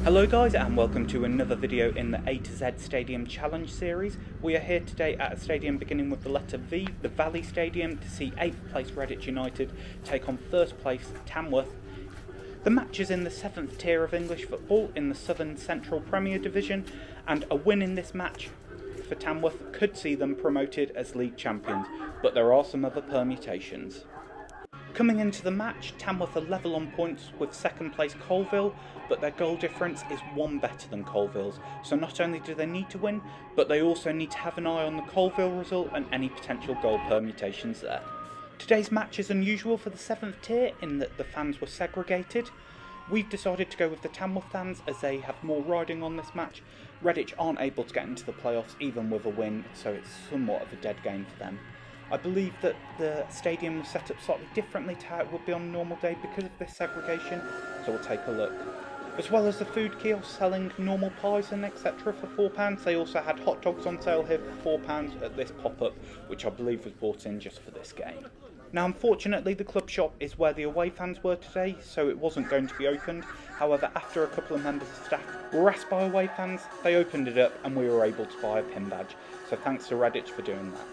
Hello guys, and welcome to another video in the A to Z Stadium Challenge series. We are here today at a stadium beginning with the letter V, the Valley Stadium, to see 8th place Redditch United take on 1st place Tamworth. The match is in the 7th tier of English football in the Southern Central Premier Division, and a win in this match for Tamworth could see them promoted as league champions, but there are some other permutations. Coming into the match, Tamworth are level on points with 2nd place Coalville, but their goal difference is 1 better than Coalville's, so not only do they need to win, but they also need to have an eye on the Coalville result and any potential goal permutations there. Today's match is unusual for the 7th tier in that the fans were segregated. We've decided to go with the Tamworth Fans as they have more riding on this match. Redditch aren't able to get into the playoffs even with a win, so it's somewhat of a dead game for them. I believe that the stadium was set up slightly differently to how it would be on a normal day because of this segregation, so we'll take a look. As well as the food kiosks selling normal pies and etc. for £4, they also had hot dogs on sale here for £4 at this pop-up, which I believe was brought in just for this game. Now unfortunately the club shop is where the away fans were today, so it wasn't going to be opened. However, after a couple of members of staff were asked by away fans, they opened it up and we were able to buy a pin badge, so thanks to Redditch for doing that.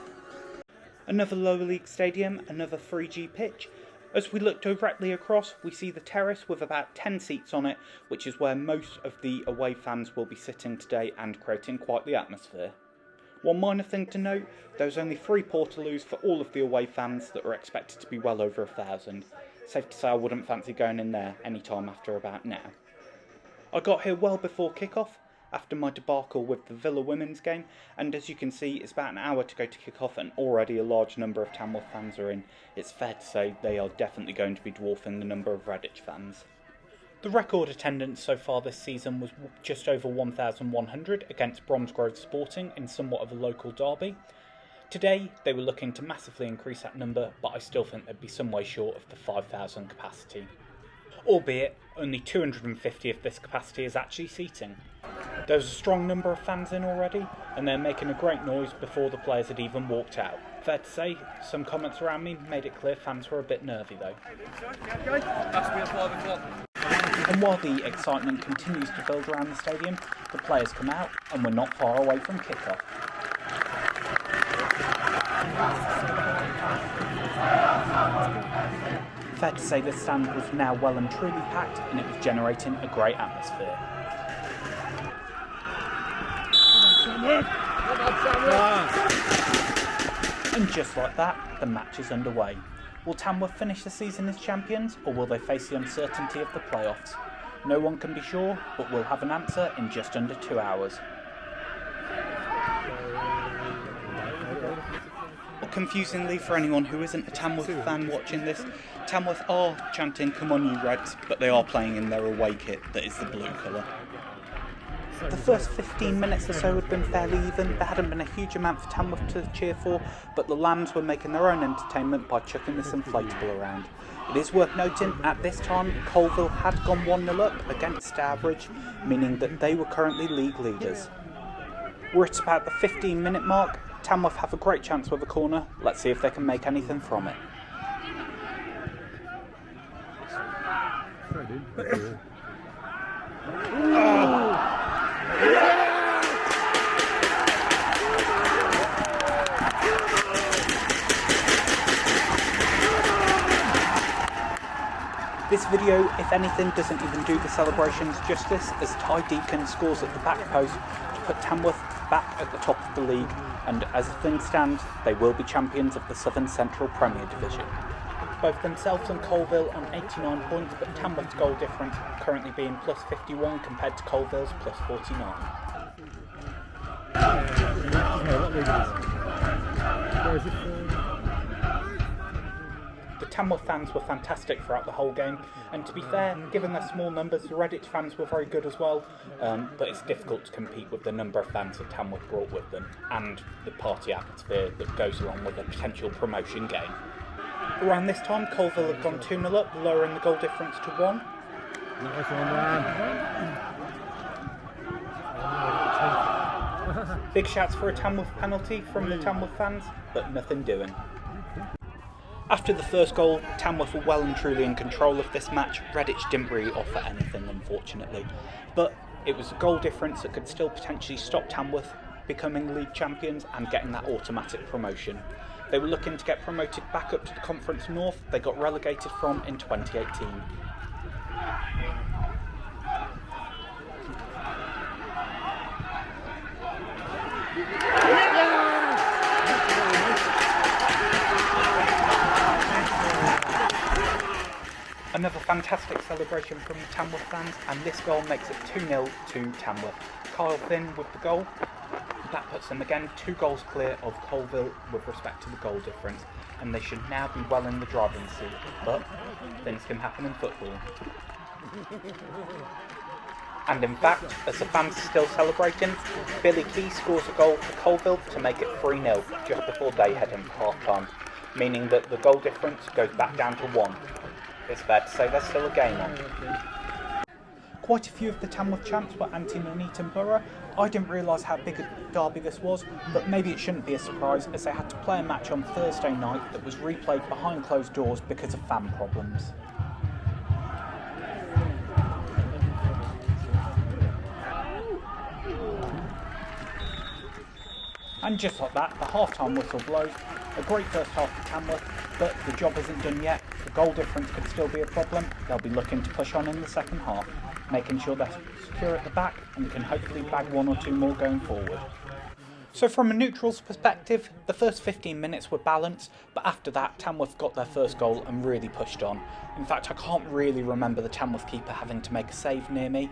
Another lower league stadium, another 3G pitch. As we look directly across, we see the terrace with about 10 seats on it, which is where most of the away fans will be sitting today and creating quite the atmosphere. One minor thing to note, there was only 3 portaloos for all of the away fans that were expected to be well over 1,000. Safe to say I wouldn't fancy going in there any time after about now. I got here well before kick-off, after my debacle with the Villa women's game, and as you can see it's about an hour to go to kick off and already a large number of Tamworth fans are in. It's fair to say they are definitely going to be dwarfing the number of Redditch fans. The record attendance so far this season was just over 1,100 against Bromsgrove Sporting in somewhat of a local derby. Today they were looking to massively increase that number, but I still think they'd be some way short of the 5,000 capacity. Albeit, only 250 of this capacity is actually seating. There was a strong number of fans in already, and they're making a great noise before the players had even walked out. Fair to say, some comments around me made it clear fans were a bit nervy though. And while the excitement continues to build around the stadium, the players come out and we're not far away from kick-off. Fair to say the stand was now well and truly packed and it was generating a great atmosphere. And just like that, the match is underway. Will Tamworth finish the season as champions, or will they face the uncertainty of the playoffs? No one can be sure, but we'll have an answer in just under 2 hours. Confusingly, for anyone who isn't a Tamworth fan watching this, Tamworth are chanting "Come on you Reds," but they are playing in their away kit that is the blue colour. The first 15 minutes or so had been fairly even. There hadn't been a huge amount for Tamworth to cheer for, but the Lambs were making their own entertainment by chucking this inflatable around. It is worth noting, at this time, Coalville had gone 1-0 up against average, meaning that they were currently league leaders. We're at about the 15-minute mark. Tamworth have a great chance with a corner. Let's see if they can make anything from it. This video, if anything, doesn't even do the celebrations justice, as Ty Deacon scores at the back post to put Tamworth back at the top of the league, and as things stand, they will be champions of the Southern Central Premier Division. Both themselves and Coalville on 89 points, but Tamworth's goal difference currently being plus 51 compared to Coalville's plus 49. The Tamworth fans were fantastic throughout the whole game, and to be fair, given their small numbers, the Redditch fans were very good as well, but it's difficult to compete with the number of fans that Tamworth brought with them, and the party atmosphere that goes along with a potential promotion game. Around this time, Coalville had gone 2-0 up, lowering the goal difference to 1. Big shouts for a Tamworth penalty from the Tamworth fans, but nothing doing. After the first goal, Tamworth were well and truly in control of this match. Redditch didn't really offer anything, unfortunately. But it was a goal difference that could still potentially stop Tamworth becoming league champions and getting that automatic promotion. They were looking to get promoted back up to the Conference North they got relegated from in 2018. Another fantastic celebration from the Tamworth fans, and this goal makes it 2-0 to Tamworth. Coalville with the goal. That puts them again 2 goals clear of Coalville with respect to the goal difference, and they should now be well in the driving seat. But things can happen in football. And in fact, as the fans are still celebrating, Billy Key scores a goal for Coalville to make it 3-0 just before they head into half-time, meaning that the goal difference goes back down to 1. It's fair to say there's still a game on. Quite a few of the Tamworth champs were anti-Nuneaton Borough. I didn't realise how big a derby this was, but maybe it shouldn't be a surprise as they had to play a match on Thursday night that was replayed behind closed doors because of fan problems. And just like that, the half-time whistle blows. A great first half for Tamworth, but the job isn't done yet. The goal difference could still be a problem. They'll be looking to push on in the second half, making sure they're secure at the back and can hopefully bag 1 or 2 more going forward. So from a neutral's perspective, the first 15 minutes were balanced, but after that Tamworth got their first goal and really pushed on. In fact, I can't really remember the Tamworth keeper having to make a save near me.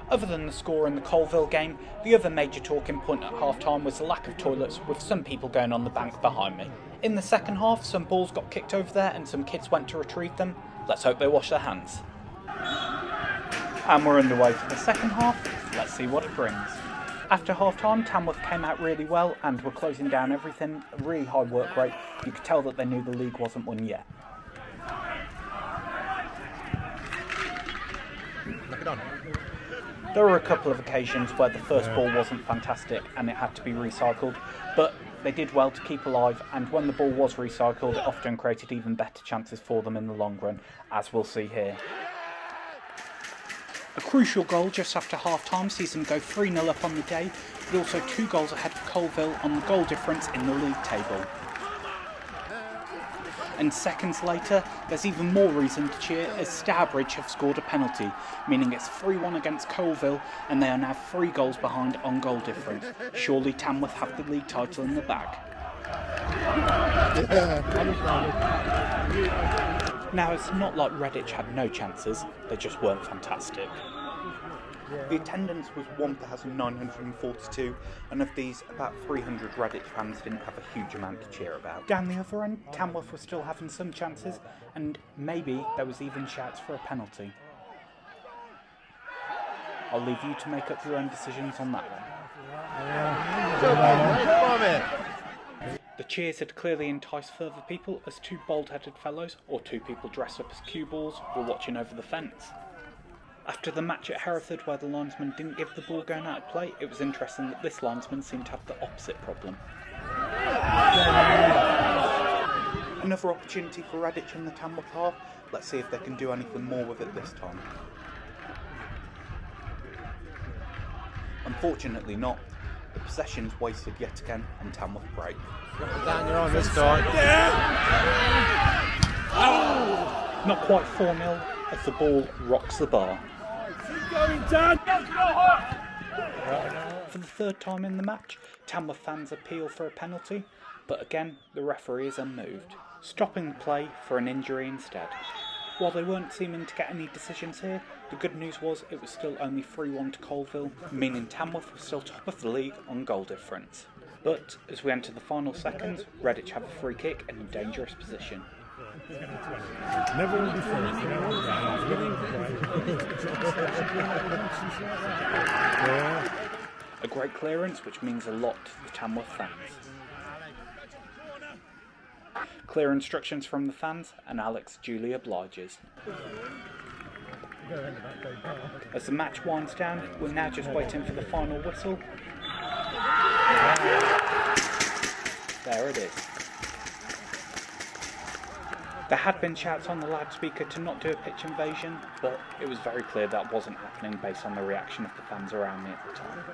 Other than the score in the Coalville game, the other major talking point at half-time was the lack of toilets, with some people going on the bank behind me. In the second half, some balls got kicked over there and some kids went to retrieve them. Let's hope they wash their hands. And we're underway for the second half. Let's see what it brings. After half-time, Tamworth came out really well and were closing down everything. A really high work rate. You could tell that they knew the league wasn't won yet. Knock it on. There were a couple of occasions where the first ball wasn't fantastic and it had to be recycled, but they did well to keep alive, and when the ball was recycled it often created even better chances for them in the long run, as we'll see here. A crucial goal just after half-time sees them go 3-0 up on the day, but also 2 goals ahead of Coalville on the goal difference in the league table. And seconds later, there's even more reason to cheer as Stourbridge have scored a penalty, meaning it's 3-1 against Coalville and they are now 3 goals behind on goal difference. Surely Tamworth have the league title in the bag. Now, it's not like Redditch had no chances, they just weren't fantastic. The attendance was 1,942, and of these, about 300 Redditch fans didn't have a huge amount to cheer about. Down the other end, Tamworth was still having some chances, and maybe there was even shouts for a penalty. I'll leave you to make up your own decisions on that one. The cheers had clearly enticed further people as 2 bald-headed fellows, or 2 people dressed up as cue balls, were watching over the fence. After the match at Hereford where the linesman didn't give the ball going out of play, it was interesting that this linesman seemed to have the opposite problem. Another opportunity for Redditch in the Tamworth half. Let's see if they can do anything more with it this time. Unfortunately not. The possession's wasted yet again and Tamworth break. Down your arm this time. Not quite 4-0 as the ball rocks the bar. For the 3rd time in the match, Tamworth fans appeal for a penalty, but again the referee is unmoved, stopping the play for an injury instead. While they weren't seeming to get any decisions here, the good news was it was still only 3-1 to Coalville, meaning Tamworth was still top of the league on goal difference. But as we enter the final seconds, Redditch have a free kick in a dangerous position. Never will be first. A great clearance which means a lot to the Tamworth fans. Clear instructions from the fans and Alex duly obliges. As the match winds down, we're now just waiting for the final whistle. There it is. There had been shouts on the loudspeaker to not do a pitch invasion, but it was very clear that wasn't happening based on the reaction of the fans around me at the time.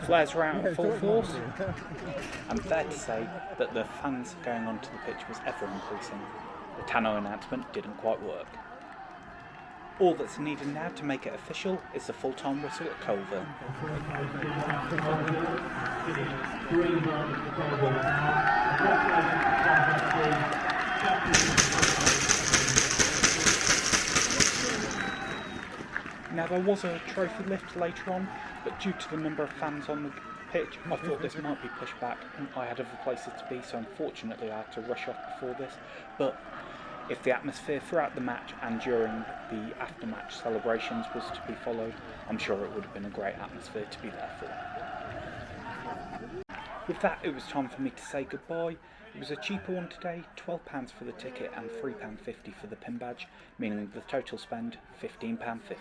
Flares were out at full force. I'm fair to say that the fans going onto the pitch was ever increasing. The Tannoy announcement didn't quite work. All that's needed now to make it official is the full-time whistle at Coalville. Now there was a trophy lift later on, but due to the number of fans on the pitch, I thought this might be pushed back and I had other places to be, so unfortunately I had to rush off before this. But if the atmosphere throughout the match and during the after-match celebrations was to be followed, I'm sure it would have been a great atmosphere to be there for. With that, it was time for me to say goodbye. It was a cheaper one today, £12 for the ticket and £3.50 for the pin badge, meaning the total spend £15.50.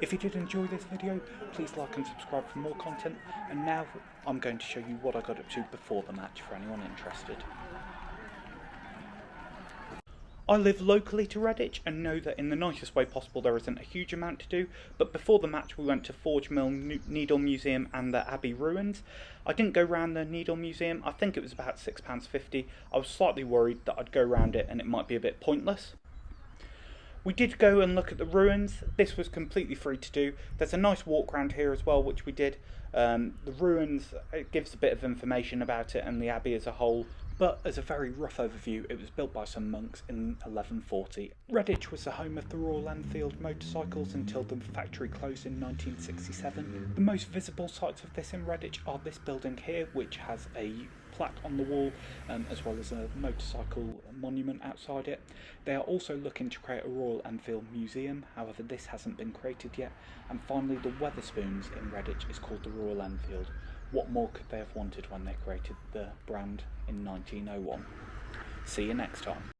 If you did enjoy this video, please like and subscribe for more content, and now I'm going to show you what I got up to before the match for anyone interested. I live locally to Redditch and know that in the nicest way possible there isn't a huge amount to do, but before the match we went to Forge Mill Needle Museum and the Abbey Ruins. I didn't go round the Needle Museum, I think it was about £6.50. I was slightly worried that I'd go round it and it might be a bit pointless. We did go and look at the ruins. This was completely free to do. There's a nice walk around here as well, which we did. The ruins, it gives a bit of information about it and the abbey as a whole, but as a very rough overview, it was built by some monks in 1140. Redditch was the home of the Royal Enfield motorcycles until the factory closed in 1967. The most visible sites of this in Redditch are this building here, which has a plaque on the wall, as well as a motorcycle monument outside it. They are also looking to create a Royal Enfield museum, however this hasn't been created yet. And finally, the Wetherspoons in Redditch is called the Royal Enfield. What more could they have wanted when they created the brand in 1901? See you next time.